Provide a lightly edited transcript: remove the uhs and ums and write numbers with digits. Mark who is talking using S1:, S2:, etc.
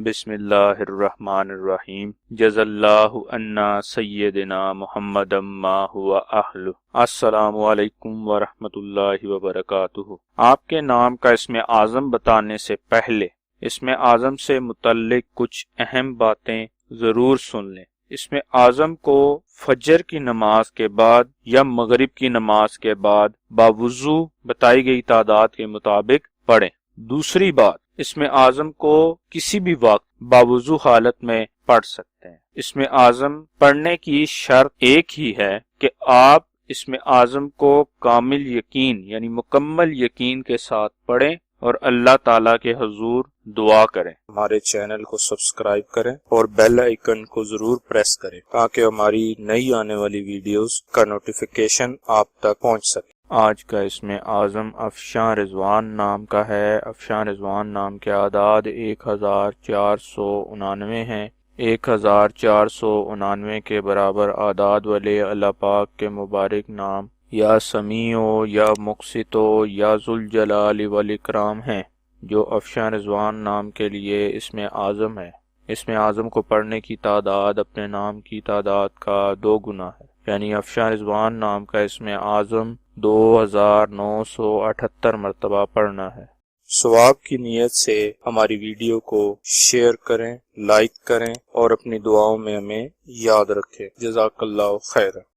S1: बिस्मिल्लाहिर्रहमानिर्रहीम। जज़ल्लाहु अन्ना सय्यदना मुहम्मदम मा हुवा अहलु। अस्सलामु अलैकुम व रहमतुल्लाहि व बरकातुहू। आपके नाम का इसमें आज़म बताने से पहले इसमें आज़म से मुतल्लिक कुछ अहम बातें ज़रूर सुन लें। इसमें आज़म को फजर की नमाज के बाद या मगरिब की नमाज के बाद बावुज़ू बताई गई तादाद के मुताबिक पढ़ें। दूसरी बात, इसमें आज़म को किसी भी वक्त बावुज़ू हालत में पढ़ सकते हैं। इसमें आज़म पढ़ने की शर्त एक ही है कि आप इसमें आज़म को कामिल यकीन यानी मुकम्मल यकीन के साथ पढ़ें और अल्लाह ताला के हुजूर दुआ करें।
S2: हमारे चैनल को सब्सक्राइब करें और बेल आइकन को जरूर प्रेस करें ताकि हमारी नई आने वाली वीडियोस का नोटिफिकेशन आप तक पहुंच सके।
S1: आज का इसमें आज़म अफशान रिजवान नाम का है। अफशान रिजवान नाम के आदाद 1499 हैं। 1499 के बराबर आदाद वाले अल्लाह पाक के मुबारक नाम या समीओ या मुक़सितो या जुल जलाल वल इकराम हैं, जो अफशान रिजवान नाम के लिए इसमें आज़म है। इसमें आज़म को पढ़ने की तादाद अपने नाम की तादाद का 2 गुना है, यानी अफशान रिजवान नाम का इसमें आज़म 2978 मरतबा पढ़ना है।
S2: सवाब की नीयत से हमारी वीडियो को शेयर करें, लाइक करें और अपनी दुआओं में हमें याद रखें। जज़ाकल्लाहु खैर।